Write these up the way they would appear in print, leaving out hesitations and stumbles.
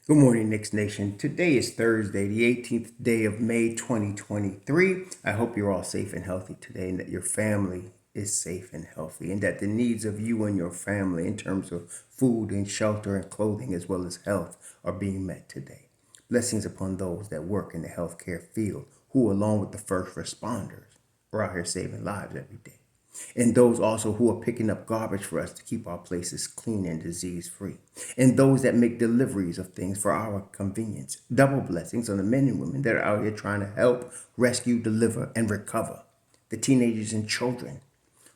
Good morning, Knicks Nation. Today is Thursday, the 18th day of May, 2023. I hope you're all safe and healthy today and that your family is safe and healthy and that the needs of you and your family in terms of food and shelter and clothing as well as health are being met today. Blessings upon those that work in the healthcare field who, along with the first responders, are out here saving lives every day. And those also who are picking up garbage for us to keep our places clean and disease free. And those that make deliveries of things for our convenience. Double blessings on the men and women that are out here trying to help, rescue, deliver, and recover the teenagers and children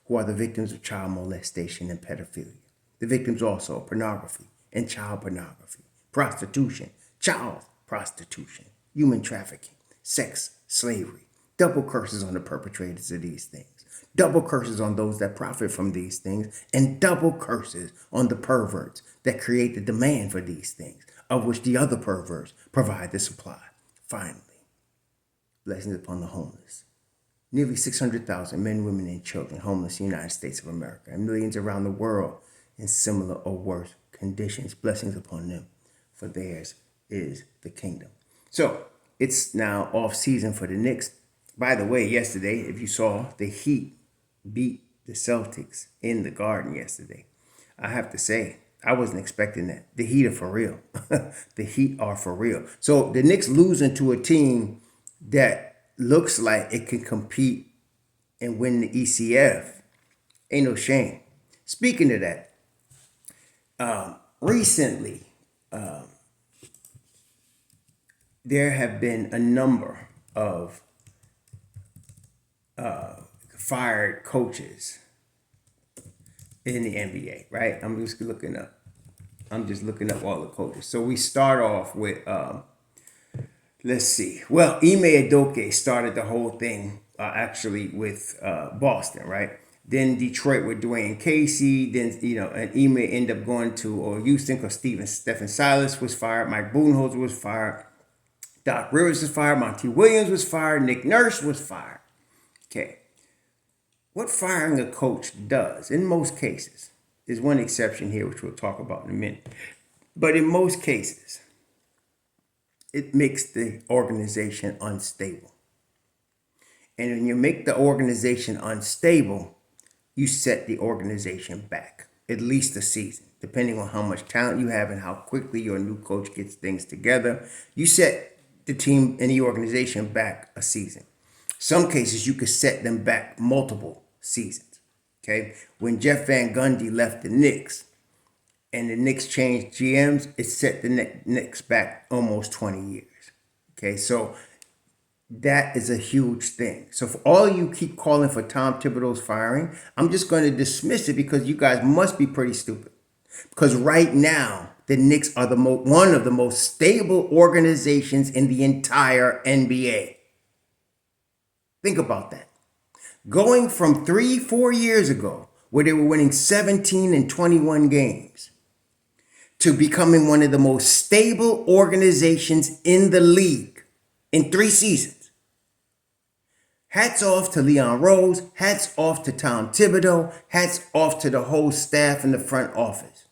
who are the victims of child molestation and pedophilia. The victims also of pornography and child pornography, prostitution, child prostitution, human trafficking, sex, slavery. Double curses on the perpetrators of these things. Double curses on those that profit from these things, and double curses on the perverts that create the demand for these things, of which the other perverts provide the supply. Finally, blessings upon the homeless. Nearly 600,000 men, women, and children homeless in the United States of America, and millions around the world in similar or worse conditions. Blessings upon them, for theirs is the kingdom. So, it's now off season for the Knicks. By the way, yesterday, if you saw, the Heat beat the Celtics in the Garden yesterday. I have to say, I wasn't expecting that. The Heat are for real. The Heat are for real. So the Knicks losing to a team that looks like it can compete and win the ECF ain't no shame. Speaking of that, recently, there have been a number of fired coaches in the NBA, right? I'm just looking up all the coaches. So we start off with, let's see. Well, Ime Udoka started the whole thing actually with Boston, right? Then Detroit with Dwayne Casey. Then, and Ime ended up going to Houston because Stephen Silas was fired. Mike Budenholzer was fired. Doc Rivers was fired. Monty Williams was fired. Nick Nurse was fired. Okay. What firing a coach does, in most cases, there's one exception here, which we'll talk about in a minute. But in most cases, it makes the organization unstable. And when you make the organization unstable, you set the organization back, at least a season, depending on how much talent you have and how quickly your new coach gets things together. You set the team and the organization back a season. Some cases, you could set them back multiple seasons. Okay, when Jeff Van Gundy left the Knicks and the Knicks changed GMs, it set the Knicks back almost 20 years. Okay, so that is a huge thing. So for all you keep calling for Tom Thibodeau's firing, I'm just going to dismiss it because you guys must be pretty stupid. Because right now, the Knicks are one of the most stable organizations in the entire NBA. Think about that. Going from 3-4 years ago, where they were winning 17 and 21 games, to becoming one of the most stable organizations in the league in 3 seasons. Hats off to Leon Rose, hats off to Tom Thibodeau, hats off to the whole staff in the front office.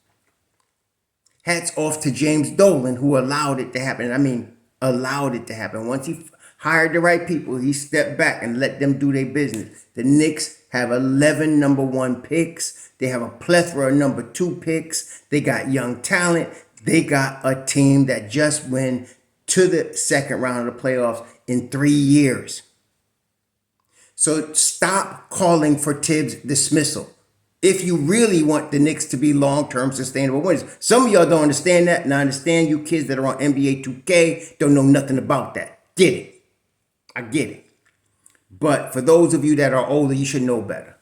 Hats off to James Dolan, who allowed it to happen. I mean, allowed it to happen. Once he hired the right people, he stepped back and let them do their business. The Knicks have 11 number 1 picks. They have a plethora of number 2 picks. They got young talent. They got a team that just went to the second round of the playoffs in 3 years. So stop calling for Tibbs' dismissal if you really want the Knicks to be long-term sustainable winners. Some of y'all don't understand that, and I understand you kids that are on NBA 2K don't know nothing about that. Get it. I get it. But for those of you that are older, you should know better.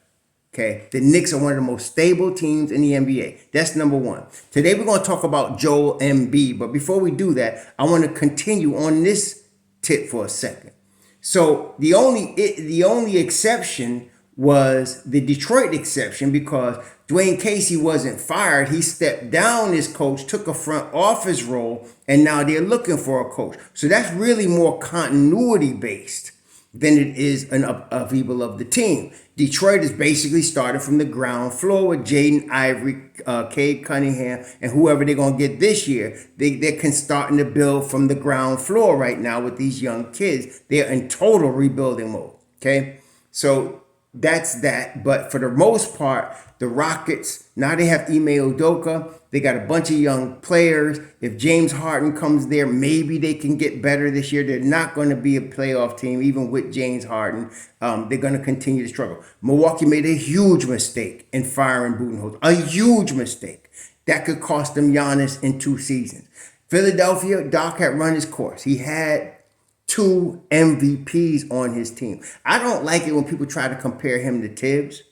Okay? The Knicks are one of the most stable teams in the NBA. That's number 1. Today we're going to talk about Joel Embiid. But before we do that, I want to continue on this tip for a second. So the only exception was the Detroit exception because Dwayne Casey wasn't fired. He stepped down as coach, took a front office role, and now they're looking for a coach. So that's really more continuity based than it is an upheaval of the team. Detroit is basically started from the ground floor with Jaden Ivory, Cade Cunningham, and whoever they're going to get this year. They're starting to build from the ground floor right now with these young kids. They're in total rebuilding mode. Okay, so that's that. But for the most part, the Rockets, now they have Ime Udoka. They got a bunch of young players. If James Harden comes there, maybe they can get better this year. They're not going to be a playoff team, even with James Harden. They're going to continue to struggle. Milwaukee made a huge mistake in firing Budenholzer. A huge mistake. That could cost them Giannis in 2 seasons. Philadelphia, Doc had run his course. He had 2 MVPs on his team. I don't like it when people try to compare him to Tibbs.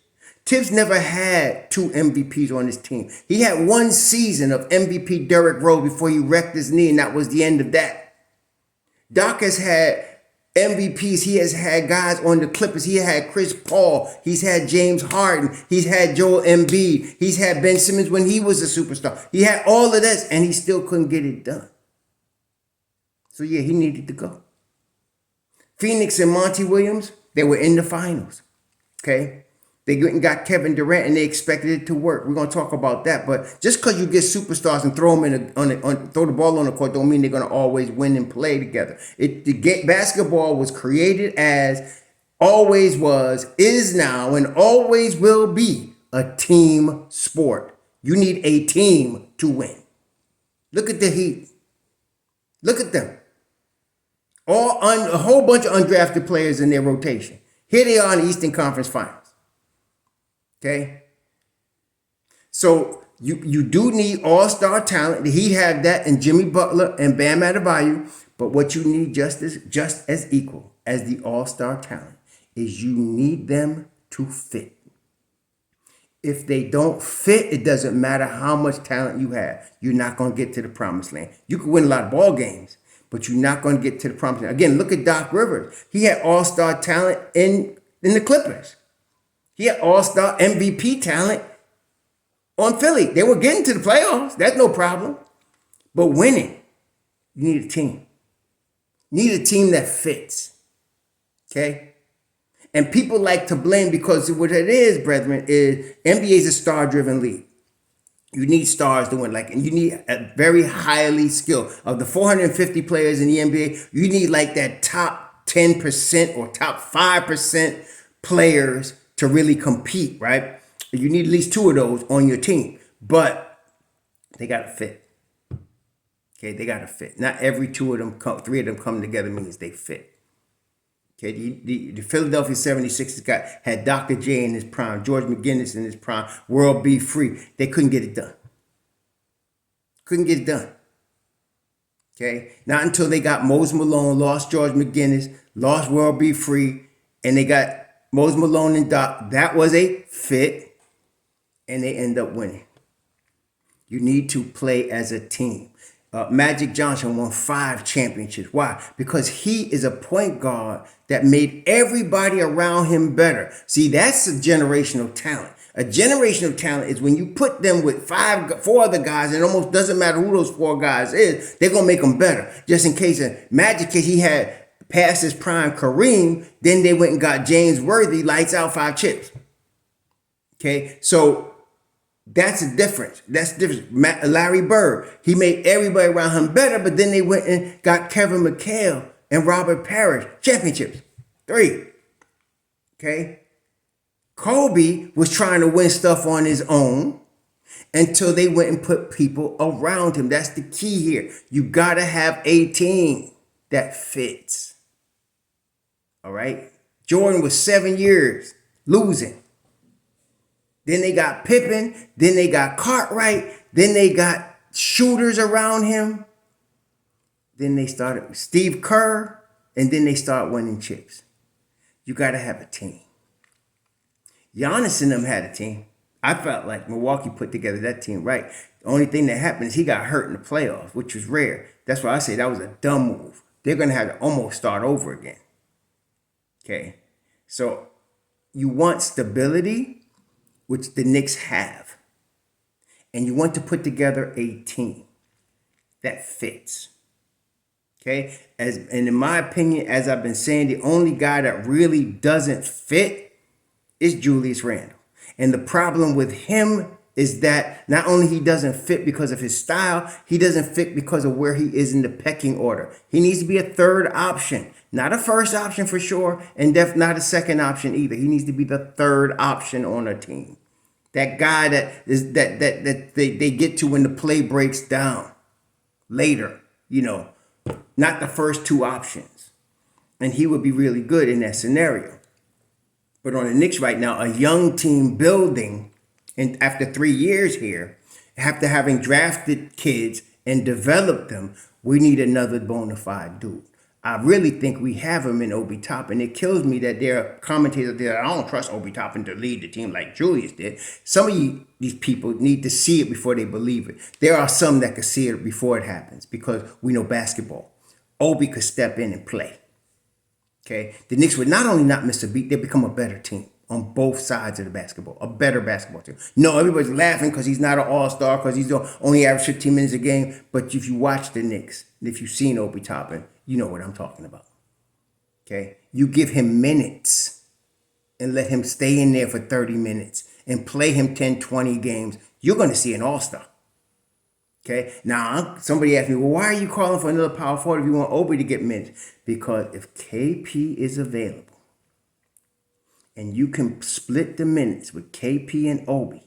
Tibbs never had 2 MVPs on his team. He had 1 season of MVP Derrick Rose before he wrecked his knee, and that was the end of that. Doc has had MVPs. He has had guys on the Clippers. He had Chris Paul. He's had James Harden. He's had Joel Embiid. He's had Ben Simmons when he was a superstar. He had all of this, and he still couldn't get it done. So, yeah, he needed to go. Phoenix and Monty Williams, they were in the finals. Okay? They got Kevin Durant, and they expected it to work. We're going to talk about that. But just because you get superstars and throw them throw the ball on the court, don't mean they're going to always win and play together. Basketball was created as, always was, is now, and always will be a team sport. You need a team to win. Look at the Heat. Look at them. A whole bunch of undrafted players in their rotation. Here they are in the Eastern Conference Finals. Okay? So you do need all-star talent. The Heat have that in Jimmy Butler and Bam Adebayo. But what you need just as equal as the all-star talent is you need them to fit. If they don't fit, it doesn't matter how much talent you have. You're not going to get to the promised land. You can win a lot of ball games, but you're not going to get to the promised land. Again, look at Doc Rivers. He had all-star talent in the Clippers. He had all-star MVP talent on Philly. They were getting to the playoffs. That's no problem. But winning, you need a team. You need a team that fits. Okay? And people like to blame, because what it is, brethren, is NBA is a star-driven league. You need stars to win. And you need a very highly skilled. Of the 450 players in the NBA, you need like that top 10% or top 5% players to really compete, right? You need at least 2 of those on your team. But they got to fit. Okay, they got to fit. Not every 3 of them come together means they fit. Okay, the Philadelphia 76ers had Dr. J in his prime, George McGinnis in his prime, World B. Free. They couldn't get it done. Couldn't get it done. Okay, not until they got Moses Malone, lost George McGinnis, lost World B. Free, and they got Moses Malone and Doc. That was a fit, and they end up winning. You need to play as a team. Magic Johnson won 5 championships. Why? Because he is a point guard that made everybody around him better. See, that's a generational talent. A generational talent is when you put them with 4 other guys, and it almost doesn't matter who those 4 guys is, they're going to make them better. Just in case, in Magic case, he had past his prime Kareem, then they went and got James Worthy, lights out, 5 chips. Okay, so that's a difference. That's the difference. Larry Bird, he made everybody around him better, but then they went and got Kevin McHale and Robert Parrish championships. 3. Okay. Kobe was trying to win stuff on his own until they went and put people around him. That's the key here. You got to have a team that fits. All right. Jordan was 7 years losing. Then they got Pippen. Then they got Cartwright. Then they got shooters around him. Then they started with Steve Kerr. And then they start winning chips. You got to have a team. Giannis and them had a team. I felt like Milwaukee put together that team right. The only thing that happened is he got hurt in the playoffs, which was rare. That's why I say that was a dumb move. They're going to have to almost start over again. Okay. So you want stability, which the Knicks have. And you want to put together a team that fits. Okay, and in my opinion, as I've been saying, the only guy that really doesn't fit is Julius Randle. And the problem with him is that not only he doesn't fit because of his style, he doesn't fit because of where he is in the pecking order. He needs to be a third option, not a first option for sure, and not a second option either. He needs to be the third option on a team. That guy that they get to when the play breaks down later, not the first two options. And he would be really good in that scenario. But on the Knicks right now, a young team building, and after 3 years here, after having drafted kids and developed them, we need another bona fide dude. I really think we have him in Obi Toppin. It kills me that there are commentators there. I don't trust Obi Toppin to lead the team like Julius did. Some of these people need to see it before they believe it. There are some that can see it before it happens because we know basketball. Obi could step in and play. Okay, the Knicks would not only not miss a beat, they become a better team on both sides of the basketball, a better basketball team. No, everybody's laughing because he's not an all-star, because he's only average 15 minutes a game. But if you watch the Knicks, if you've seen Obi Toppin, you know what I'm talking about. Okay, you give him minutes and let him stay in there for 30 minutes and play him 10, 20 games, you're going to see an all-star. Okay, now somebody asked me, well, why are you calling for another power forward if you want Obi to get minutes? Because if KP is available and you can split the minutes with KP and Obi,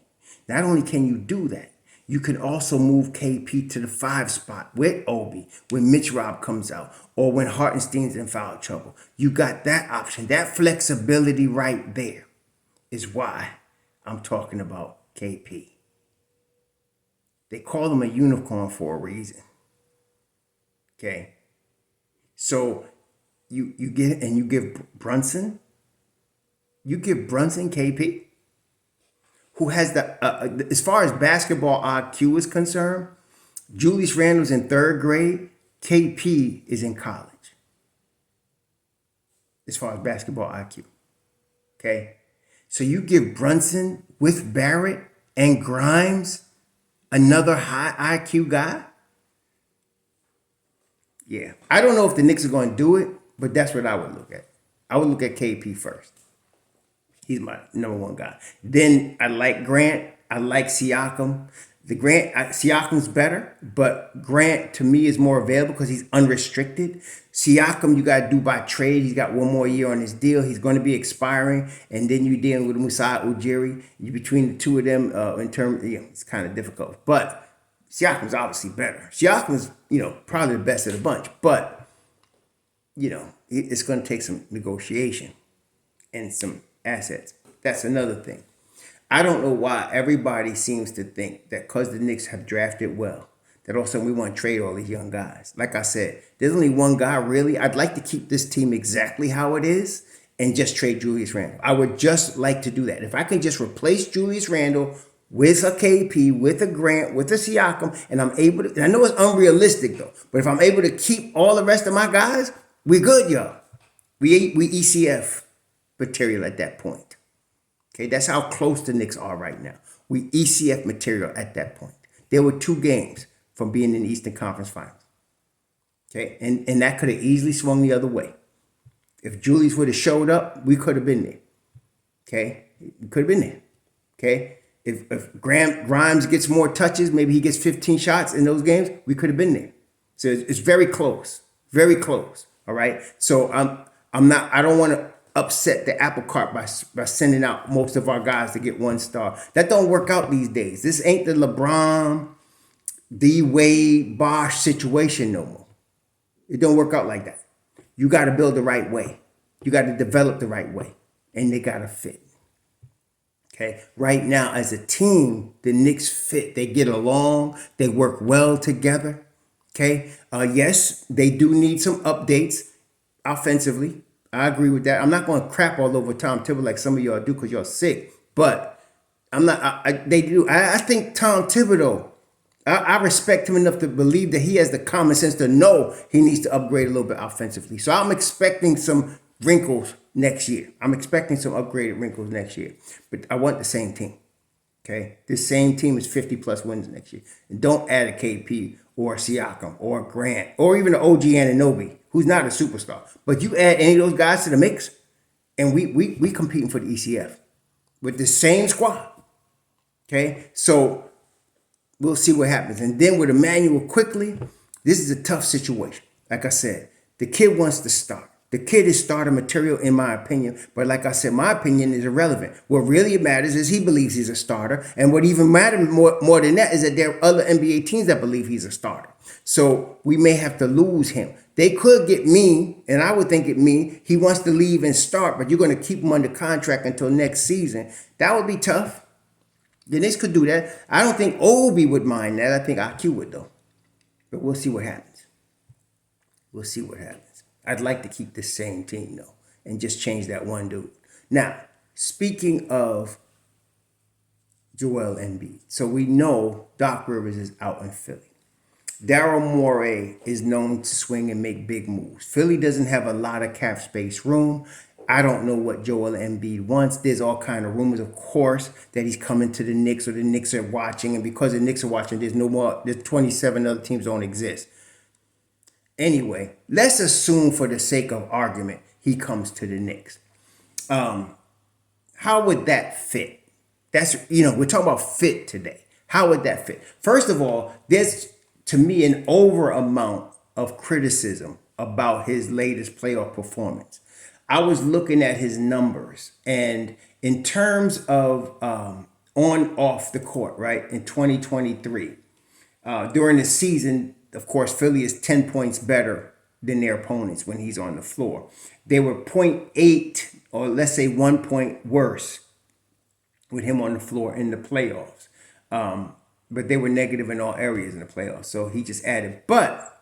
not only can you do that, you can also move KP to the 5 spot with Obi when Mitch Rob comes out or when Hartenstein's in foul trouble. You got that option. That flexibility right there is why I'm talking about KP. They call him a unicorn for a reason. Okay. So you give Brunson KP, who has as far as basketball IQ is concerned, Julius Randle's in 3rd grade, KP is in college. As far as basketball IQ. Okay. So you give Brunson with Barrett and Grimes another high IQ guy? Yeah. I don't know if the Knicks are going to do it, but that's what I would look at. I would look at KP first. He's my number one guy. Then I like Grant. I like Siakam. Siakam's better, but Grant to me is more available because he's unrestricted. Siakam, you got to do by trade. He's got 1 more year on his deal. He's going to be expiring, and then you're dealing with Masai Ujiri. Between the two of them, in terms, it's kind of difficult. But Siakam's obviously better. Siakam's, probably the best of the bunch. But, it's going to take some negotiation and some assets. That's another thing. I don't know why everybody seems to think that because the Knicks have drafted well, that all of a sudden we want to trade all these young guys. Like I said, there's only one guy really. I'd like to keep this team exactly how it is and just trade Julius Randle. I would just like to do that. If I can just replace Julius Randle with a KP, with a Grant, with a Siakam, and I'm able to, and I know it's unrealistic though, but if I'm able to keep all the rest of my guys, we're good, y'all. We ECF material at that point. Okay, that's how close the Knicks are right now. We ECF material at that point. There were 2 games from being in the Eastern Conference Finals. Okay, and that could have easily swung the other way. If Julius would have showed up, we could have been there. Okay, we could have been there. Okay, if Grimes gets more touches, maybe he gets 15 shots in those games, we could have been there. So it's very close, very close. All right, so I don't want to upset the apple cart by sending out most of our guys to get 1 star. That don't work out these days. This ain't the LeBron, D Wade, Bosh situation no more. It don't work out like that. You got to build the right way. You got to develop the right way, and they got to fit. Okay, right now as a team, the Knicks fit. They get along. They work well together. Okay, yes, they do need some updates offensively. I agree with that. I'm not going to crap all over Tom Thibodeau like some of y'all do because y'all sick. But I'm not. They do. I think Tom Thibodeau, I respect him enough to believe that he has the common sense to know he needs to upgrade a little bit offensively. So I'm expecting some wrinkles next year. I'm expecting some upgraded wrinkles next year. But I want the same team. Okay, this same team is 50 plus wins next year. And don't add a KP or a Siakam or a Grant or even an OG Anunoby, who's not a superstar. But you add any of those guys to the mix, and we competing for the ECF with the same squad. Okay, so we'll see what happens. And then with Emmanuel quickly, this is a tough situation. Like I said, the kid wants to start. The kid is starter material in my opinion. But like I said, my opinion is irrelevant. What really matters is he believes he's a starter. And what even matters more than that is that there are other NBA teams that believe he's a starter. So we may have to lose him. They could get me, and I would think it mean he wants to leave and start, but you're going to keep him under contract until next season. That would be tough. The Knicks could do that. I don't think Obi would mind that. I think IQ would, though. But we'll see what happens. We'll see what happens. I'd like to keep the same team, though, and just change that one dude. Now, speaking of Joel Embiid, so we know Doc Rivers is out in Philly. Daryl Morey is known to swing and make big moves. Philly doesn't have a lot of cap space room. I don't know what Joel Embiid wants. There's all kind of rumors, of course, that he's coming to the Knicks or the Knicks are watching. And because the Knicks are watching, there's 27 other teams don't exist. Anyway, let's assume for the sake of argument, he comes to the Knicks. How would that fit? That's, we're talking about fit today. How would that fit? First of all, there's, to me, an over amount of criticism about his latest playoff performance. I was looking at his numbers, and in terms of off the court, right, in 2023, during the season, of course, Philly is 10 points better than their opponents when he's on the floor. They were 0.8, or let's say 1 point worse with him on the floor in the playoffs. But they were negative in all areas in the playoffs. So he just added. But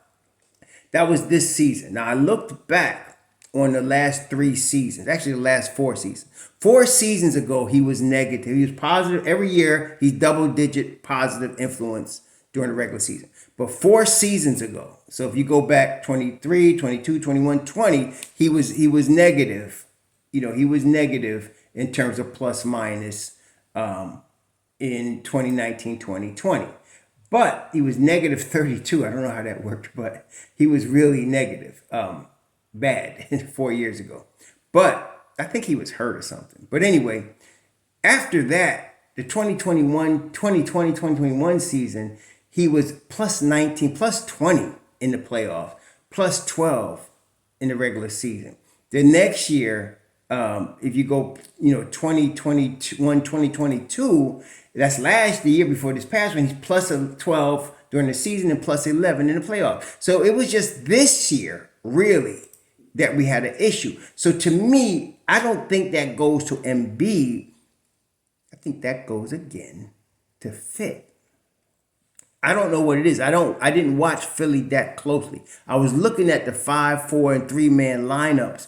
that was this season. Now, I looked back on the last 3 seasons, actually the last 4 seasons. 4 seasons ago, he was negative. He was positive. Every year, he's double-digit positive influence during the regular season. But 4 seasons ago, so if you go back 23, 22, 21, 20, he was negative. He was negative in terms of plus minus in 2019, 2020. But he was negative 32. I don't know how that worked, but he was really negative. Bad 4 years ago. But I think he was hurt or something. But anyway, after that, the 2020, 2021 season, he was plus 19, plus 20 in the playoffs, plus 12 in the regular season. The next year, if you go, 2021, 2022, that's the year before this past one, he's plus 12 during the season and plus 11 in the playoffs. So it was just this year, really, that we had an issue. So to me, I don't think that goes to Embiid. I think that goes again to fit. I don't know what it is. I didn't watch Philly that closely. I was looking at the 5, 4, and 3-man lineups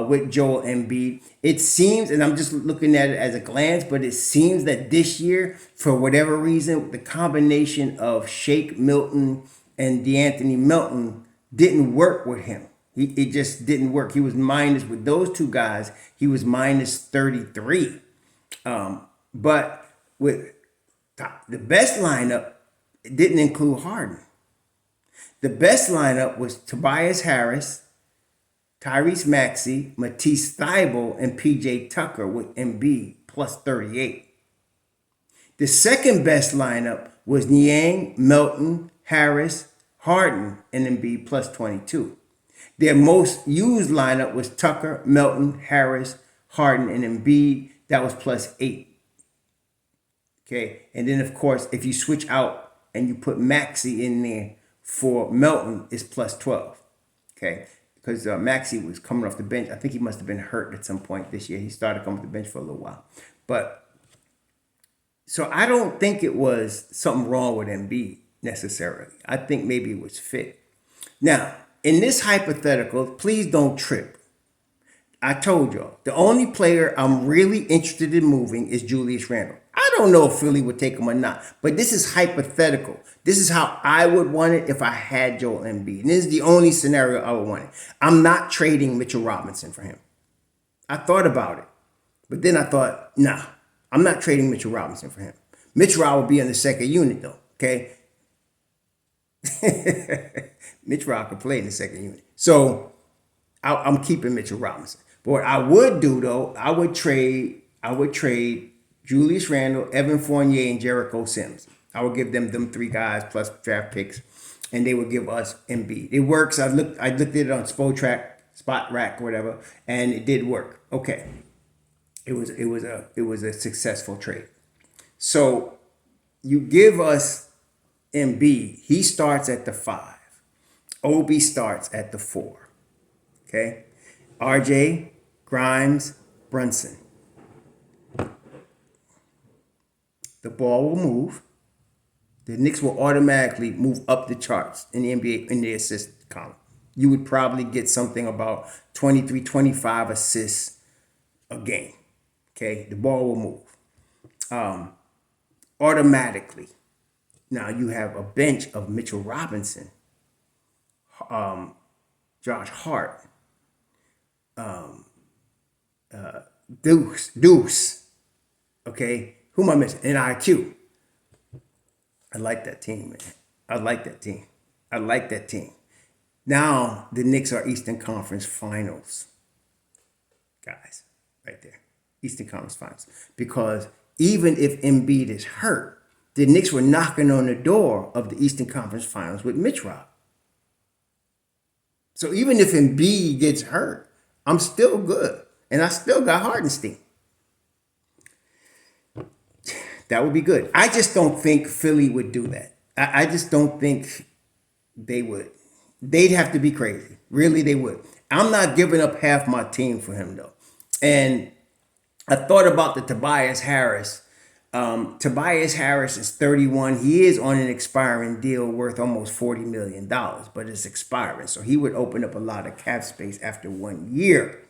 with Joel Embiid. It seems, and I'm just looking at it as a glance, but it seems that this year, for whatever reason, the combination of Shake Milton and DeAnthony Melton didn't work with him. It just didn't work. He was minus, with those 2 guys, he was minus 33. But with the best lineup, it didn't include Harden. The best lineup was Tobias Harris, Tyrese Maxey, Matisse Thybulle, and PJ Tucker with Embiid plus 38. The second best lineup was Niang, Melton, Harris, Harden, and Embiid plus 22. Their most used lineup was Tucker, Melton, Harris, Harden, and Embiid. That was plus 8. Okay, and then of course, if you switch out and you put Maxey in there for Melton, it's plus 12. Okay, because Maxey was coming off the bench. I think he must have been hurt at some point this year. He started coming off the bench for a little while. But so I don't think it was something wrong with Embiid necessarily. I think maybe it was fit. Now, in this hypothetical, please don't trip. I told y'all, the only player I'm really interested in moving is Julius Randle. I don't know if Philly would take him or not, but this is hypothetical. This is how I would want it if I had Joel Embiid. And this is the only scenario I would want it. I'm not trading Mitchell Robinson for him. I thought about it, but then I thought, nah, I'm not trading Mitchell Robinson for him. Mitch Rob will be in the second unit though. Okay. Mitch Rob could play in the second unit. So I'm keeping Mitchell Robinson. But what I would do though, I would trade Julius Randle, Evan Fournier, and Jericho Sims. I would give them three guys plus draft picks, and they would give us Embiid. It works. I looked at it on Spot Rack, whatever, and it did work. Okay, it was a successful trade. So you give us Embiid. He starts at the 5. Obi starts at the 4. Okay, RJ, Grimes, Brunson. The ball will move. The Knicks will automatically move up the charts in the NBA in the assist column. You would probably get something about 23, 25 assists a game. Okay, the ball will move automatically. Now you have a bench of Mitchell Robinson, Josh Hart, Deuce. Okay, who am I missing? And IQ. I like that team, man. I like that team. I like that team. Now the Knicks are Eastern Conference Finals, guys, right there. Eastern Conference Finals. Because even if Embiid is hurt, the Knicks were knocking on the door of the Eastern Conference Finals with Mitch Rob. So even if Embiid gets hurt, I'm still good. And I still got Hardenstein. That would be good. I just don't think Philly would do that. I just don't think they would. They'd have to be crazy. Really, they would. I'm not giving up half my team for him, though. And I thought about the Tobias Harris. Tobias Harris is 31. He is on an expiring deal worth almost $40 million, but it's expiring. So he would open up a lot of cap space after 1 year.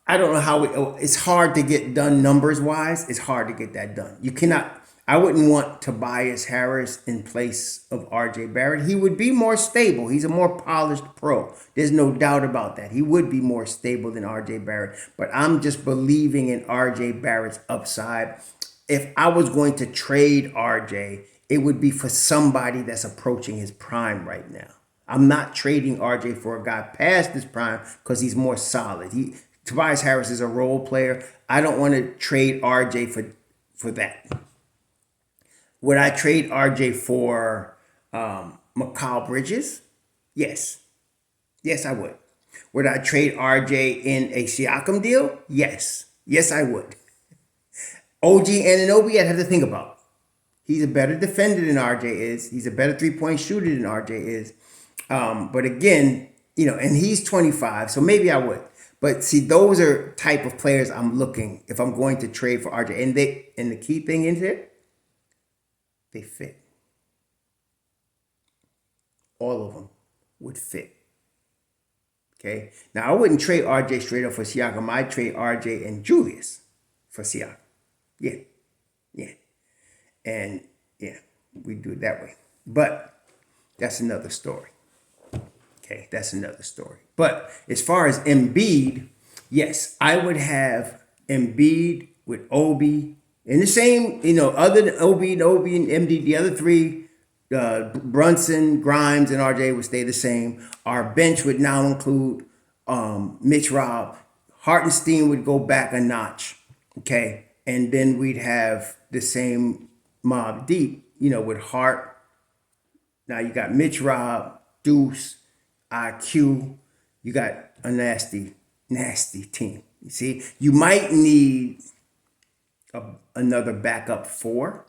I don't know how it's hard to get done numbers wise. It's hard to get that done. You cannot. I wouldn't want Tobias Harris in place of RJ Barrett. He would be more stable. He's a more polished pro. There's no doubt about that. He would be more stable than RJ Barrett. But I'm just believing in RJ Barrett's upside. If I was going to trade RJ, it would be for somebody that's approaching his prime right now. I'm not trading RJ for a guy past his prime because he's more solid. Tobias Harris is a role player. I don't want to trade RJ for that. Would I trade RJ for Mikal Bridges? Yes. Yes, I would. Would I trade RJ in a Siakam deal? Yes. Yes, I would. OG Anunoby, I'd have to think about. He's a better defender than RJ is. He's a better three-point shooter than RJ is. But again, and he's 25, so maybe I would. But see, those are type of players I'm looking if I'm going to trade for RJ. And the key thing is it, they fit. All of them would fit. Okay. Now I wouldn't trade RJ straight up for Siakam. I'd trade RJ and Julius for Siakam. Yeah. Yeah. And yeah, we do it that way. But that's another story. Okay, that's another story. But as far as Embiid, yes, I would have Embiid with Obi in the same, other than Obi and MD, the other three, Brunson, Grimes, and RJ would stay the same. Our bench would now include Mitch Rob. Hartenstein would go back a notch, okay? And then we'd have the same mob deep, with Hart. Now you got Mitch Rob, Deuce, IQ. You got a nasty, nasty team. You see, you might need another backup 4,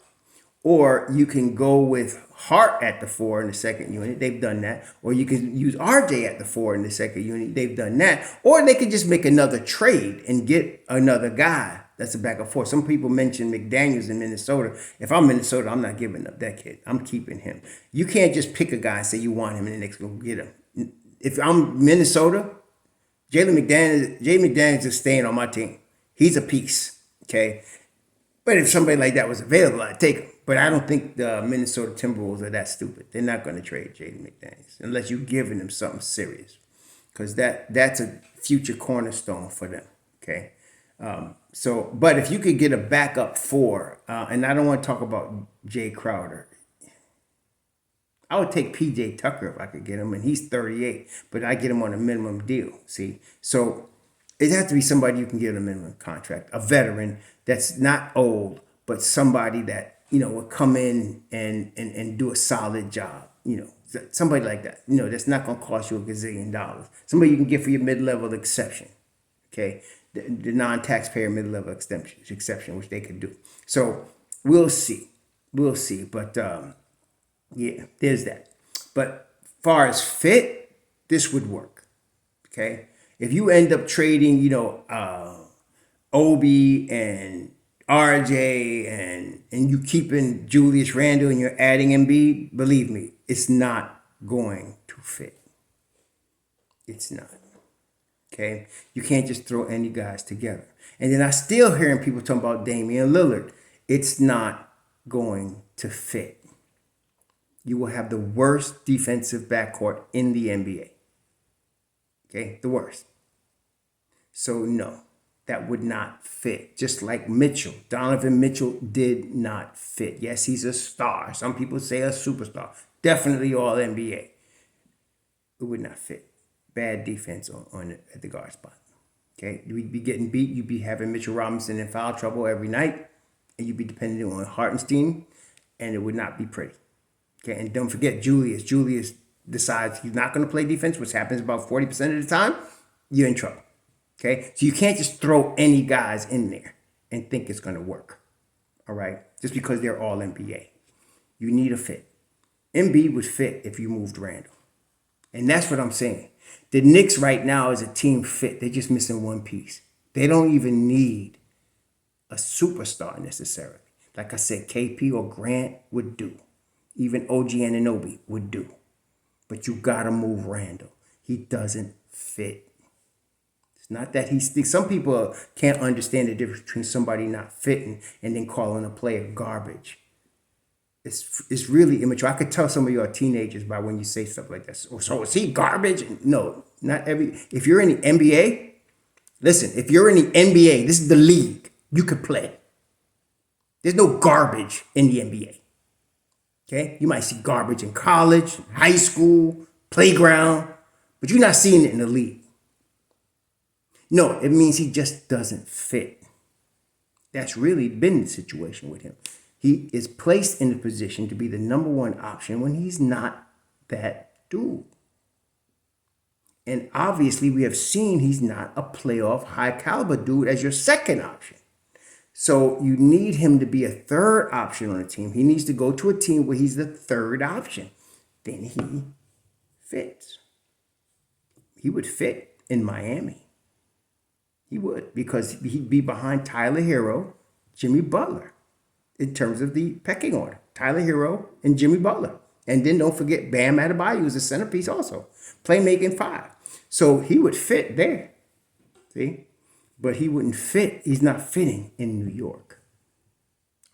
or you can go with Hart at the 4 in the second unit. They've done that. Or you can use RJ at the 4 in the second unit. They've done that. Or they could just make another trade and get another guy that's a backup 4. Some people mention McDaniels in Minnesota. If I'm Minnesota, I'm not giving up that kid. I'm keeping him. You can't just pick a guy and say you want him and the Knicks go get him. If I'm Minnesota, Jay McDaniels is staying on my team. He's a piece, okay? But if somebody like that was available, I'd take him. But I don't think the Minnesota Timberwolves are that stupid. They're not going to trade Jaden McDaniels unless you're giving them something serious, because that's a future cornerstone for them, okay? So, but if you could get a backup four, and I don't want to talk about Jay Crowder. I would take PJ Tucker if I could get him, and he's 38, but I get him on a minimum deal. See, so it has to be somebody you can get a minimum contract, a veteran that's not old, but somebody that will come in and do a solid job. Somebody like that. That's not going to cost you a gazillion dollars. Somebody you can get for your mid-level exception. Okay, the non-taxpayer mid-level exception, which they could do. So we'll see, but. Yeah, there's that. But far as fit, this would work. Okay, if you end up trading, Obi and RJ and you keeping Julius Randle and you're adding Embiid, believe me, it's not going to fit. It's not. Okay, you can't just throw any guys together. And then I still hearing people talking about Damian Lillard. It's not going to fit. You will have the worst defensive backcourt in the NBA. Okay, the worst. So no, that would not fit. Just like Mitchell, Donovan Mitchell did not fit. Yes, he's a star. Some people say a superstar. Definitely all NBA. It would not fit. Bad defense on at the guard spot. Okay, you'd be getting beat. You'd be having Mitchell Robinson in foul trouble every night, and you'd be dependent on Hartenstein, and it would not be pretty. Okay, and don't forget Julius. Julius decides he's not going to play defense, which happens about 40% of the time. You're in trouble. Okay, so you can't just throw any guys in there and think it's going to work. All right, just because they're all NBA. You need a fit. Embiid would fit if you moved Randle. And that's what I'm saying. The Knicks right now is a team fit. They're just missing one piece. They don't even need a superstar necessarily. Like I said, KP or Grant would do. Even OG Anunoby would do. But you got to move Randle. He doesn't fit. It's not that he's... Some people can't understand the difference between somebody not fitting and then calling a player garbage. It's really immature. I could tell some of you are teenagers by when you say stuff like that. So is he garbage? No, not every... If you're in the NBA, listen, if you're in the NBA, this is the league. You could play. There's no garbage in the NBA. Okay, you might see garbage in college, high school, playground, but you're not seeing it in the league. No, it means he just doesn't fit. That's really been the situation with him. He is placed in the position to be the number one option when he's not that dude. And obviously we have seen he's not a playoff high caliber dude as your second option. So you need him to be a third option on a team. He needs to go to a team where he's the third option. Then he fits. He would fit in Miami. He would, because he'd be behind Tyler Hero, Jimmy Butler, in terms of the pecking order. Tyler Hero and Jimmy Butler. And then don't forget Bam Adebayo is a centerpiece also. Playmaking 5. So he would fit there. See? But he wouldn't fit. He's not fitting in New York.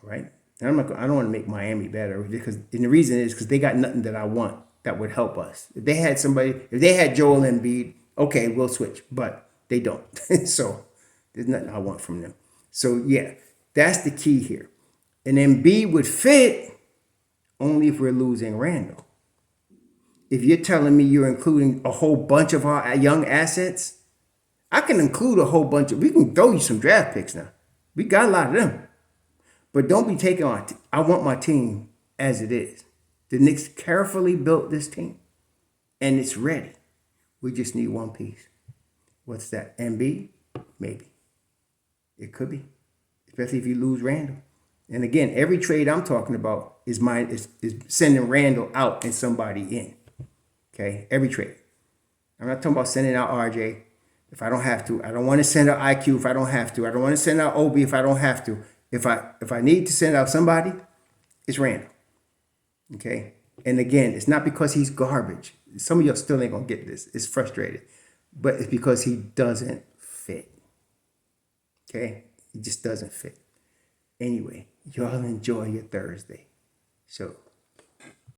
All right? And I don't want to make Miami better, and the reason is because they got nothing that I want that would help us. If they had Joel Embiid, okay, we'll switch. But they don't. So there's nothing I want from them. So yeah, that's the key here. And Embiid would fit only if we're losing Randle. If you're telling me you're including a whole bunch of our young assets, I can include a whole bunch of... We can throw you some draft picks now. We got a lot of them. But don't be taking on... I want my team as it is. The Knicks carefully built this team. And it's ready. We just need one piece. What's that? Embiid? Maybe. It could be. Especially if you lose Randle. And again, every trade I'm talking about is sending Randle out and somebody in. Okay? Every trade. I'm not talking about sending out RJ if I don't have to. I don't want to send out IQ if I don't have to. I don't want to send out OB if I don't have to. If I need to send out somebody, it's Randle. Okay? And again, it's not because he's garbage. Some of y'all still ain't going to get this. It's frustrated. But it's because he doesn't fit. Okay? He just doesn't fit. Anyway, y'all enjoy your Thursday. So